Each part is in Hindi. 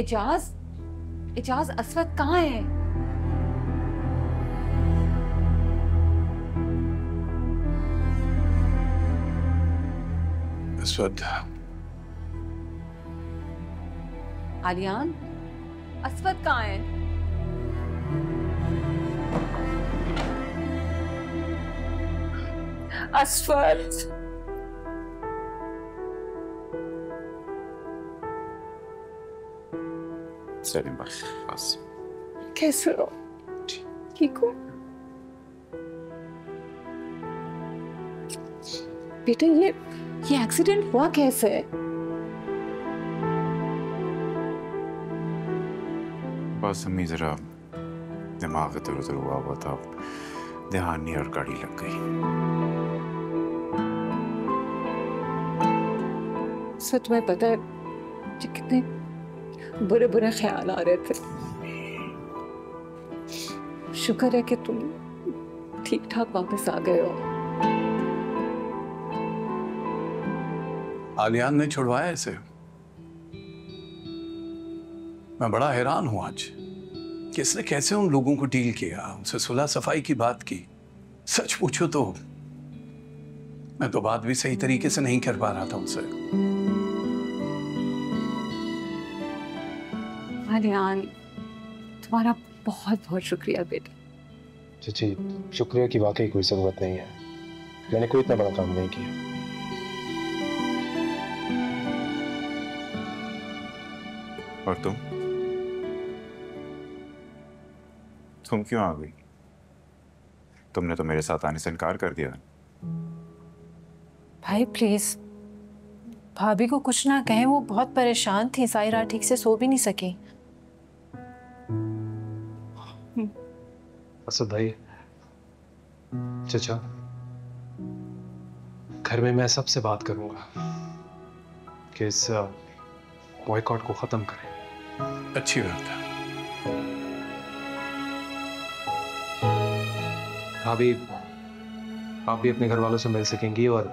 एजाज, एजाज असवद कहाँ है? असवद, आलियान, असवद कहाँ है? असवद, सलीम बस। कैसे हो? ठीक हो बेटा? ये एक्सीडेंट हुआ कैसे? बस अम्मी जरा दिमाग इधर उधर हुआ था, ध्यान नहीं और गाड़ी लग गई। सच में पता है मुझे कितने बुरे बुरे ख्याल आ रहे थे। शुक्र है कि तुम ठीक ठाक वापस आ गए हो। आलियान ने छुड़वाया इसे। मैं बड़ा हैरान हूं आज कि इसने कैसे उन लोगों को डील किया, उनसे सुलह सफाई की बात की। सच पूछो तो मैं तो बात भी सही तरीके से नहीं कर पा रहा था उनसे। आलियान, तुम्हारा बहुत बहुत शुक्रिया बेटा। चाची, शुक्रिया की वाकई कोई जरूरत नहीं है, मैंने कोई इतना बड़ा काम नहीं किया। और तुम क्यों आ गई? तुमने तो मेरे साथ आने से इनकार कर दिया। भाई प्लीज, भाभी को कुछ ना कहें, वो बहुत परेशान थी, सारी रात ठीक से सो भी नहीं सकी। असद भाई, चाचा, घर में मैं सबसे बात करूंगा कि इस बॉयकॉट को खत्म करें। अच्छी बात है। भाभी, आप भी अपने घर वालों से मिल सकेंगी और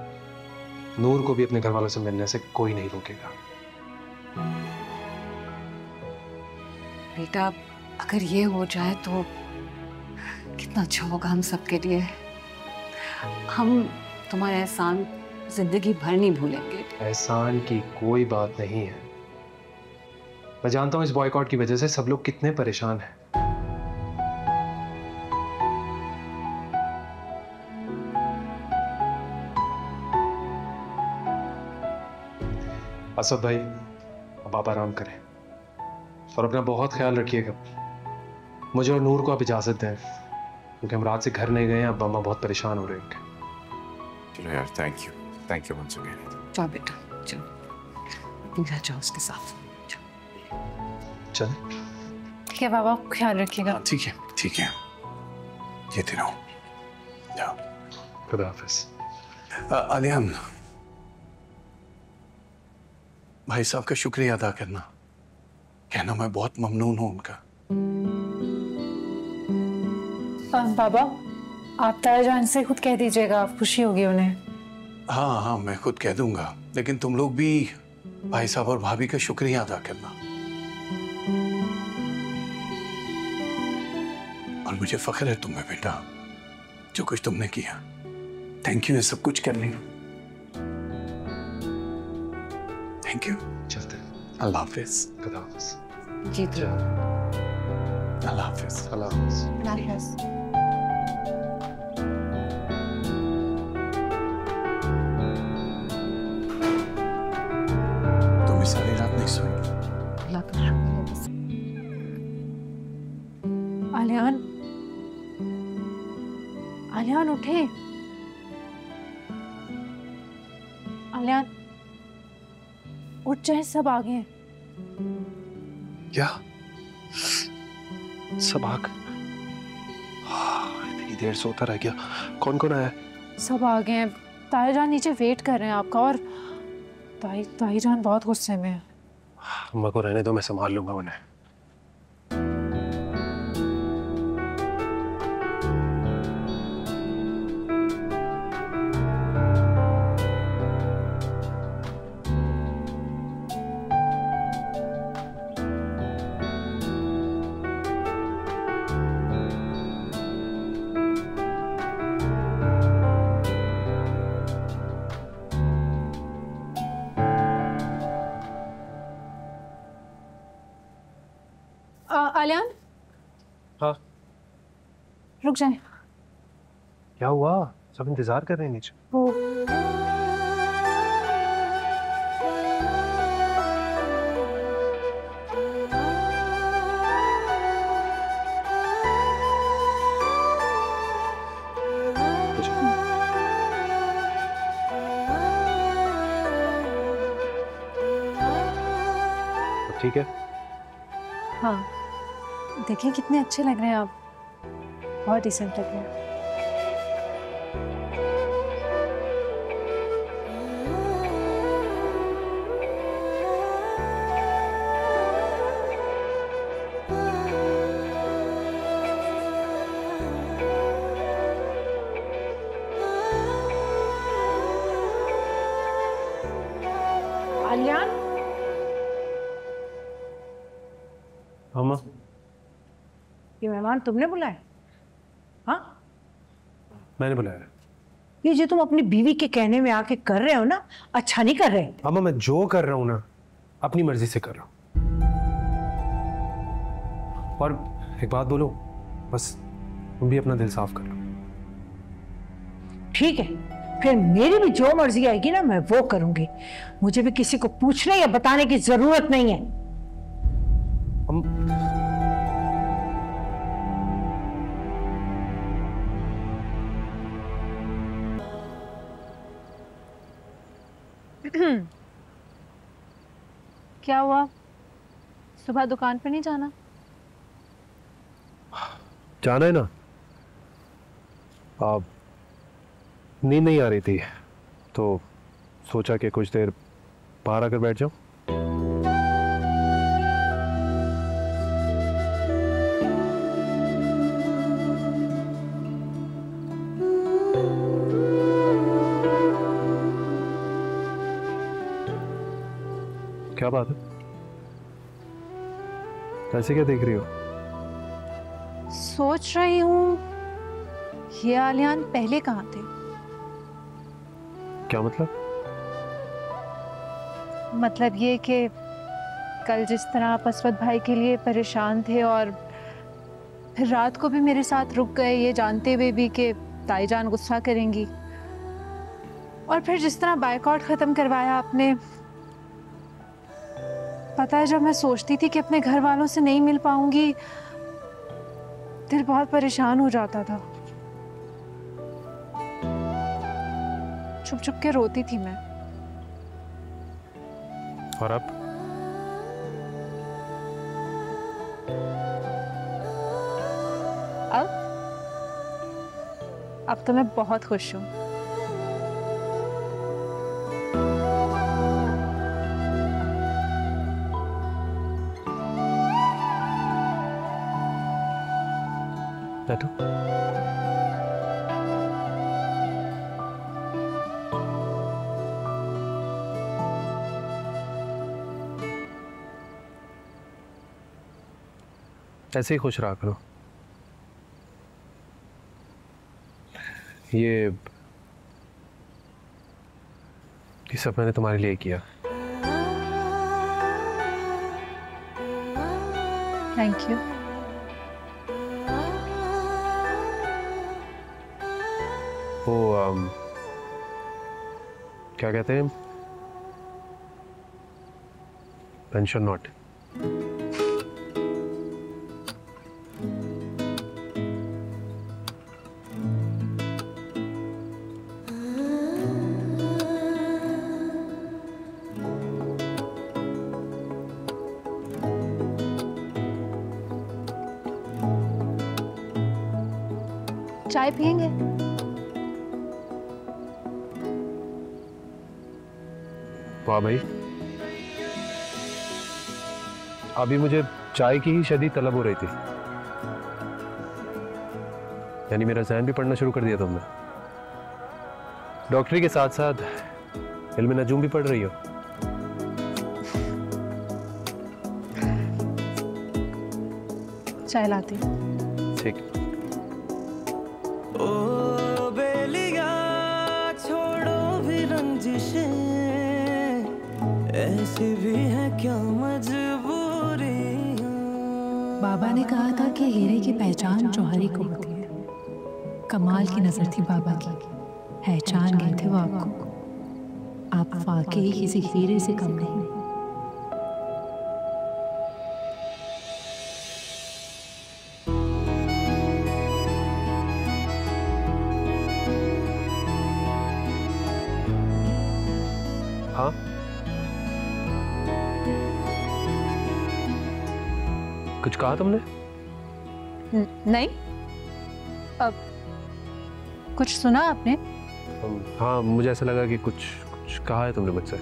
नूर को भी अपने घर वालों से मिलने से कोई नहीं रोकेगा। बेटा अगर ये हो जाए तो कितना अच्छा होगा हम सबके लिए। हम तुम्हारा एहसान जिंदगी भर नहीं भूलेंगे। एहसान की कोई बात नहीं है। मैं जानता हूं इस बॉयकॉट की वजह से सब लोग कितने परेशान हैं। असद भाई, अब आप आराम करें और अपना बहुत ख्याल रखिएगा। मुझे और नूर को आप इजाजत दें, क्योंकि हम रात से घर नहीं गए हैं। अब अम्मा बहुत परेशान हो रहे हैं। चलो यार, थैंक यू वंस अगेन। जाओ बेटा, चलो घर जाओ उसके साथ। चल ठीक है बाबा, ख्याल रखिएगा। ठीक है, ये तीनों जाओ। खुदा हाफिज। आलियान, भाई साहब का शुक्रिया अदा करना, कहना मैं बहुत ममनून हूं उनका। बाबा, आप तायाजान से खुद कह दीजिएगा, आप खुशी होगी उन्हें। हाँ, मैं खुद कह दूंगा, लेकिन तुम लोग भी भाई साहब और भाभी का शुक्रिया अदा करना। और मुझे फख्र है तुम्हें बेटा, जो कुछ तुमने किया। थैंक यू ये सब कुछ करने। Thank you. चलते हैं। अल्लाह हाफिज। खुदा हाफिज। जी तो अल्लाह हाफिज। अल्लाह हाफिज। तुम भी सारी रात नहीं सोई? अल्लाह का शुक्र है। आलियान, आलियान उठे। आलियान उठ जाए, सब आ गए। क्या सब आग? इतनी देर सोता रह गया। कौन कौन आया? सब आ गए हैं। तायाजान नीचे वेट कर रहे हैं आपका, और ताईजान बहुत गुस्से में है। अम्मा को रहने दो, मैं संभाल लूंगा उन्हें। रुक जाए। क्या हुआ? सब इंतजार कर रहे हैं नीचे। वो ठीक है। हाँ, देखिए कितने अच्छे लग रहे हैं आप, बहुत डिसेंट लग रहे हैं। आलियान, मामा, ये मेहमान तुमने बुलाए? हाँ, मैंने बुलाया। ये जो तुम अपनी बीवी के कहने में आके कर रहे हो ना, अच्छा नहीं कर रहे। मामा, मैं जो कर रहा हूँ ना, अपनी मर्जी से कर रहा हूँ। और एक बात बोलो, बस तुम भी अपना दिल साफ कर लो। ठीक है, फिर मेरी भी जो मर्जी आएगी ना, मैं वो करूंगी। मुझे भी किसी को पूछने या बताने की जरूरत नहीं है। क्या हुआ? सुबह दुकान पे नहीं जाना? जाना है ना। अब नींद नहीं आ रही थी तो सोचा कि कुछ देर बाहर आकर बैठ जाऊं। क्या बात है? ऐसे क्या देख रही हो? सोच रही हूँ ये आलियान पहले कहाँ थे। क्या मतलब? मतलब ये कि कल जिस तरह आप असवद भाई के लिए परेशान थे और फिर रात को भी मेरे साथ रुक गए, ये जानते हुए भी कि ताईजान गुस्सा करेंगी, और फिर जिस तरह बायकॉट ख़त्म करवाया आपने। पता है, जब मैं सोचती थी कि अपने घर वालों से नहीं मिल पाऊंगी, दिल बहुत परेशान हो जाता था। छुप छुप के रोती थी मैं। और अब तो मैं बहुत खुश हूँ। बैठो। ऐसे ही खुश रहा करो। ये सब मैंने तुम्हारे लिए किया। Thank you. वो क्या कहते हैं, पेंशन नॉट। चाय पियेंगे? वाह भाई, अभी मुझे चाय की ही शदीद तलब हो रही थी। यानी मेरा ज़हन भी पढ़ना शुरू कर दिया तुमने। डॉक्टरी के साथ साथ इल्म नजूम भी पढ़ रही हो। चाय लाती। ठीक। ओ बेलिया छोड़ो भी रंजिशें, ऐसी भी है क्या मजबूरी। बाबा ने कहा था कि हीरे की पहचान जौहरी को होती है। कमाल की नजर थी बाबा की, पहचान गए थे वो आपको। आप वाकई किसी हीरे से कम नहीं। हाँ, कुछ कहा तुमने? नहीं, अब कुछ सुना आपने? हाँ, मुझे ऐसा लगा कि कुछ कहा है तुमने मुझसे।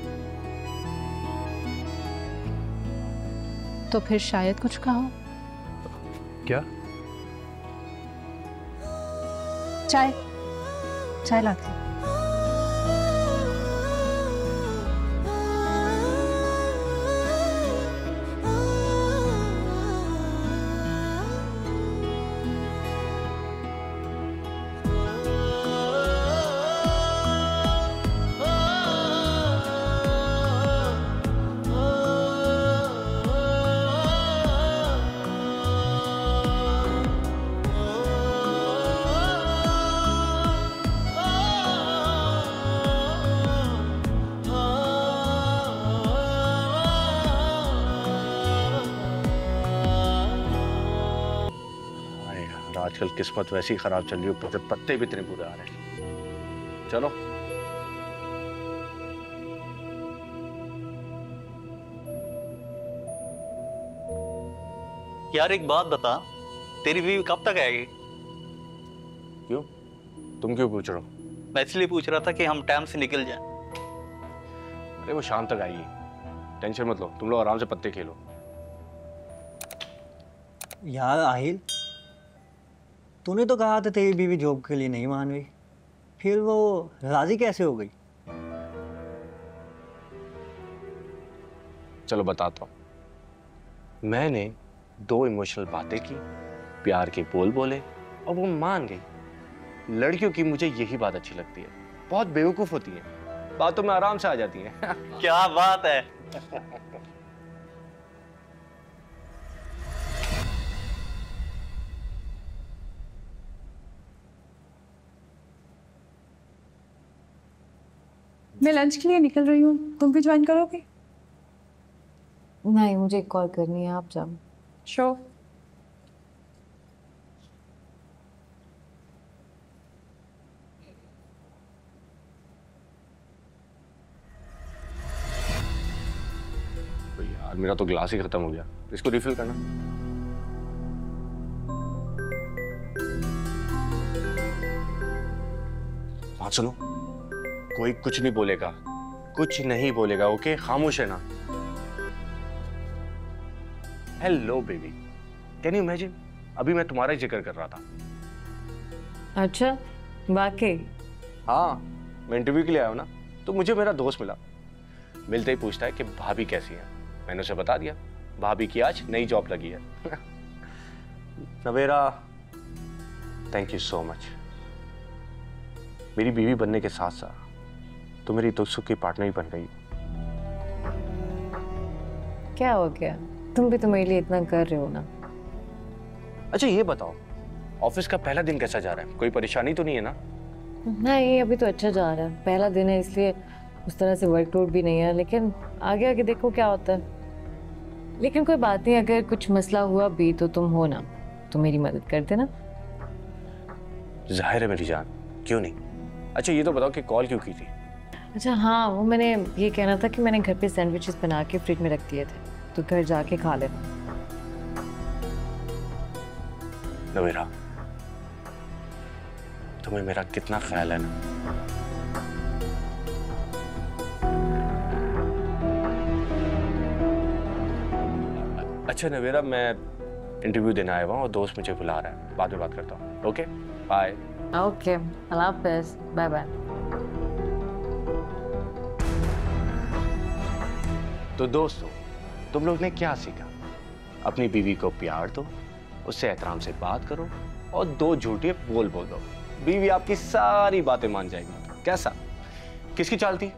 तो फिर शायद कुछ कहा हो। क्या? चाय लाती हूँ। आजकल किस्मत वैसी खराब चल रही है, ऊपर से पत्ते भी इतने बुरे आ रहे हैं। चलो यार एक बात बता, तेरी बीवी कब तक आएगी? क्यों? तुम क्यों पूछ रहे हो? मैं इसलिए पूछ रहा था कि हम टाइम से निकल जाएं। अरे वो शाम तक आएगी, टेंशन मत लो, तुम लोग आराम से पत्ते खेलो। यार आहिल, तूने तो कहा था तेरी बीवी जॉब के लिए नहीं मान रही, फिर वो राजी कैसे हो गई? चलो बताता हूँ। मैंने 2 इमोशनल बातें की, प्यार के बोल बोले और वो मान गई। लड़कियों की मुझे यही बात अच्छी लगती है, बहुत बेवकूफ होती है, बातों में आराम से आ जाती है। क्या बात है। मैं लंच के लिए निकल रही हूँ, तुम भी ज्वाइन करोगे? नहीं, मुझे कॉल करनी है, आप जाओ। श्योर। तो यार मेरा तो ग्लास ही खत्म हो गया, इसको रिफिल करना। बात सुनो, कोई कुछ नहीं बोलेगा, कुछ नहीं बोलेगा, ओके? खामोश है ना। Hello baby, can you imagine, अभी मैं तुम्हारा ही जिक्र कर रहा था। अच्छा, वाकई? हाँ, मैं इंटरव्यू के लिए आया हूं ना, तो मुझे मेरा दोस्त मिला। मिलते ही पूछता है कि भाभी कैसी है। मैंने उसे बता दिया, भाभी की आज नई जॉब लगी है। Navera, thank you so much. मेरी बीवी बनने के साथ साथ तो मेरी दुख सुख की पार्टनर ही बन गई। क्या हो गया, तुम भी तो मेरे लिए इतना कर रहे हो ना। अच्छा ये बताओ, ऑफिस का पहला दिन कैसा जा रहा है? कोई परेशानी तो नहीं है ना? नहीं, अभी तो अच्छा जा रहा है, पहला दिन है इसलिए उस तरह से वर्कलोड भी नहीं है, लेकिन आगे आगे देखो क्या होता है। लेकिन कोई बात नहीं, अगर कुछ मसला हुआ भी तो तुम हो ना, तो मेरी मदद कर देना। जाहिर है मेरी जान, क्यों नहीं। अच्छा ये तो बताओ कि कॉल क्यों की थी? अच्छा हाँ, वो मैंने ये कहना था कि मैंने घर पे सैंडविचेस बना के फ्रिज में रख दिए थे, तो घर जाके खा लेना। नवेरा, तुम्हें मेरा कितना ख्याल है ना। अच्छा नवेरा, मैं इंटरव्यू देने आया हुआ हूँ और दोस्त मुझे बुला रहा है, बाद में बात करता हूँ। Okay bye. ओके, अल्लाह हाफ़िज़, बाय बाय। तो दोस्तों, तुम लोग ने क्या सीखा? अपनी बीवी को प्यार दो, उससे एहतराम से बात करो और 2 झूठे बोल दो, बीवी आपकी सारी बातें मान जाएगी। कैसा? किसकी चाल थी?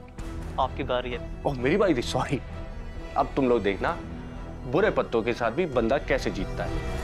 आपकी बारी है। ओह मेरी बारी थी, सॉरी। अब तुम लोग देखना बुरे पत्तों के साथ भी बंदा कैसे जीतता है।